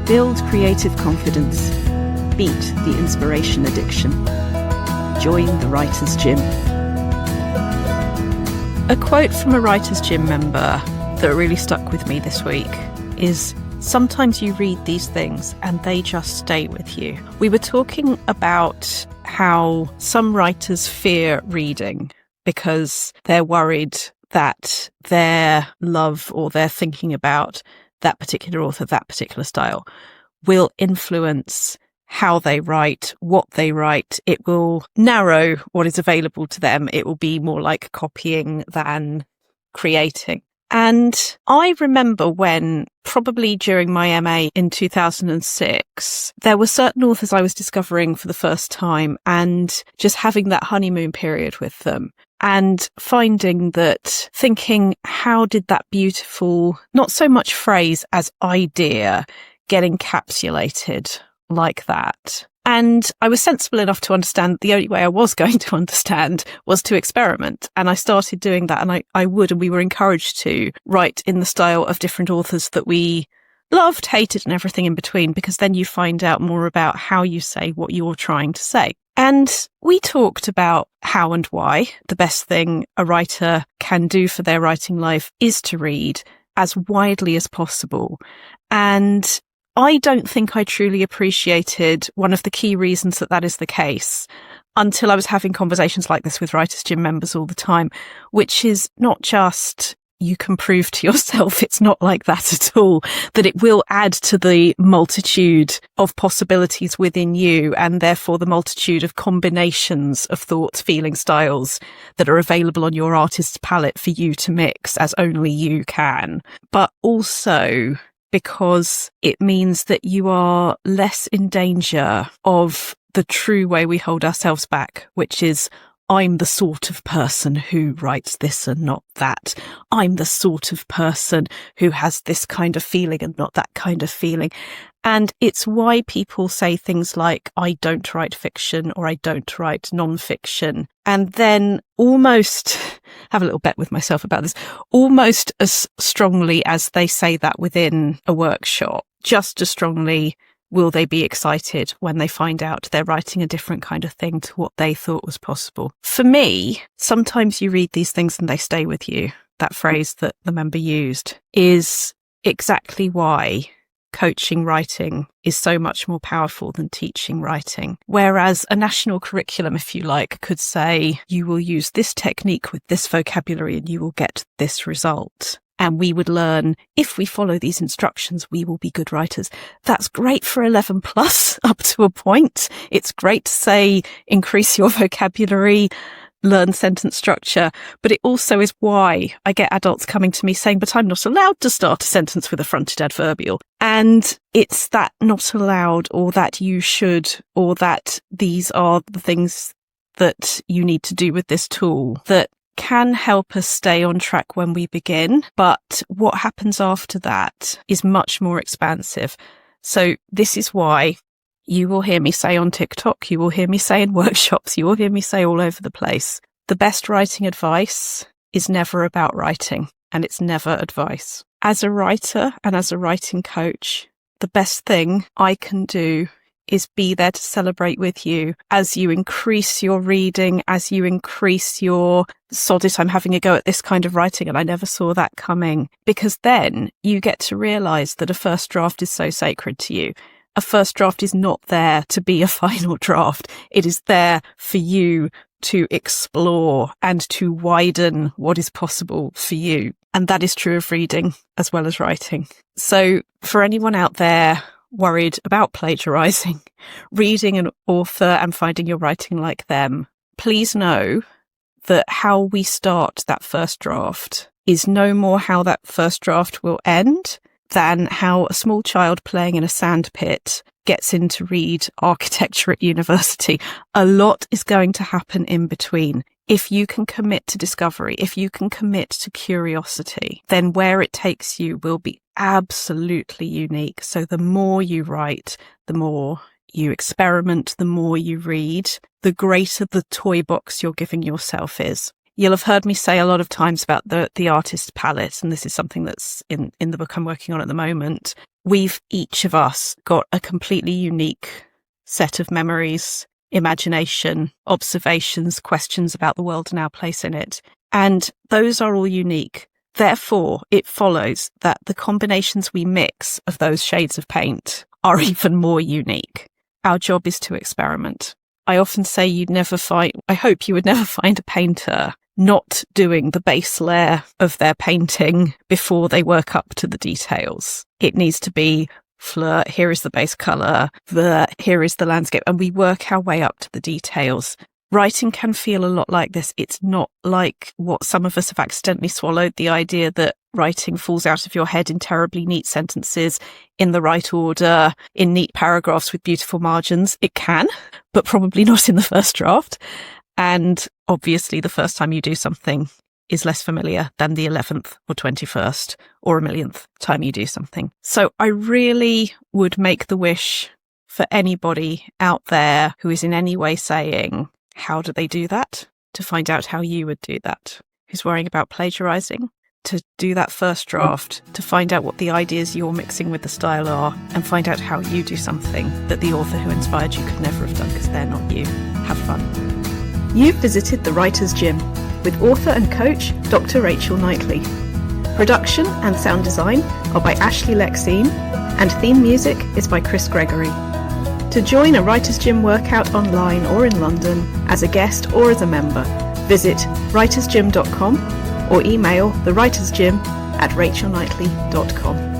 Build creative confidence. Beat the inspiration addiction. Join the Writer's Gym. A quote from a Writer's Gym member that really stuck with me this week is, "Sometimes you read these things and they just stay with you." We were talking about how some writers fear reading because they're worried that their love or their thinking about that particular author, that particular style, will influence how they write, what they write. It will narrow what is available to them. It will be more like copying than creating. And I remember when, probably during my MA in 2006, there were certain authors I was discovering for the first time and just having that honeymoon period with them and finding that, thinking, how did that beautiful, not so much phrase as idea, get encapsulated like that? And I was sensible enough to understand the only way I was going to understand was to experiment. And I started doing that, and we were encouraged to write in the style of different authors that we loved, hated, and everything in between, because then you find out more about how you say what you're trying to say. And we talked about how and why the best thing a writer can do for their writing life is to read as widely as possible. And I don't think I truly appreciated one of the key reasons that is the case until I was having conversations like this with Writers' Gym members all the time, which is not just you can prove to yourself, it's not like that at all, that it will add to the multitude of possibilities within you and therefore the multitude of combinations of thoughts, feeling, styles that are available on your artist's palette for you to mix as only you can. But also because it means that you are less in danger of the true way we hold ourselves back, which is, I'm the sort of person who writes this and not that. I'm the sort of person who has this kind of feeling and not that kind of feeling. And it's why people say things like, I don't write fiction or I don't write non-fiction. And then almost have a little bet with myself about this, almost as strongly as they say that within a workshop, just as strongly will they be excited when they find out they're writing a different kind of thing to what they thought was possible. For me, sometimes you read these things and they stay with you. That phrase that the member used is exactly why coaching writing is so much more powerful than teaching writing. Whereas a national curriculum, if you like, could say, you will use this technique with this vocabulary and you will get this result. And we would learn, if we follow these instructions, we will be good writers. That's great for 11 plus up to a point. It's great to say, increase your vocabulary, learn sentence structure. But it also is why I get adults coming to me saying, but I'm not allowed to start a sentence with a fronted adverbial. And it's that not allowed, or that you should, or that these are the things that you need to do with this tool that can help us stay on track when we begin, but what happens after that is much more expansive. So this is why you will hear me say on TikTok, you will hear me say in workshops, you will hear me say all over the place, the best writing advice is never about writing, and it's never advice. As a writer and as a writing coach, the best thing I can do is be there to celebrate with you as you increase your reading, as you increase your sod it, I'm having a go at this kind of writing and I never saw that coming. Because then you get to realise that a first draft is so sacred to you. A first draft is not there to be a final draft. It is there for you to explore and to widen what is possible for you. And that is true of reading as well as writing. So for anyone out there worried about plagiarizing, reading an author and finding your writing like them, please know that how we start that first draft is no more how that first draft will end than how a small child playing in a sand pit gets in to read architecture at university. A lot is going to happen in between. If you can commit to discovery, if you can commit to curiosity, then where it takes you will be absolutely unique. So the more you write, the more you experiment, the more you read, the greater the toy box you're giving yourself is. You'll have heard me say a lot of times about the artist palette, and this is something that's in the book I'm working on at the moment. We've each of us got a completely unique set of memories, imagination, observations, questions about the world and our place in it. And those are all unique. Therefore, it follows that the combinations we mix of those shades of paint are even more unique. Our job is to experiment. I often say I hope you would never find a painter not doing the base layer of their painting before they work up to the details. It needs to be flirt, here is the base colour, here is the landscape, and we work our way up to the details. Writing can feel a lot like this. It's not like what some of us have accidentally swallowed, the idea that writing falls out of your head in terribly neat sentences, in the right order, in neat paragraphs with beautiful margins. It can, but probably not in the first draft. And obviously the first time you do something is less familiar than the 11th or 21st or a millionth time you do something. So I really would make the wish for anybody out there who is in any way saying, how do they do that? To find out how you would do that. Who's worrying about plagiarizing? To do that first draft, to find out what the ideas you're mixing with the style are, and find out how you do something that the author who inspired you could never have done because they're not you. Have fun. You've visited The Writer's Gym with author and coach Dr. Rachel Knightley. Production and sound design are by Ashley Lexine, and theme music is by Chris Gregory. To join a Writer's Gym workout online or in London, as a guest or as a member, visit writersgym.com or email thewritersgym@rachelknightley.com.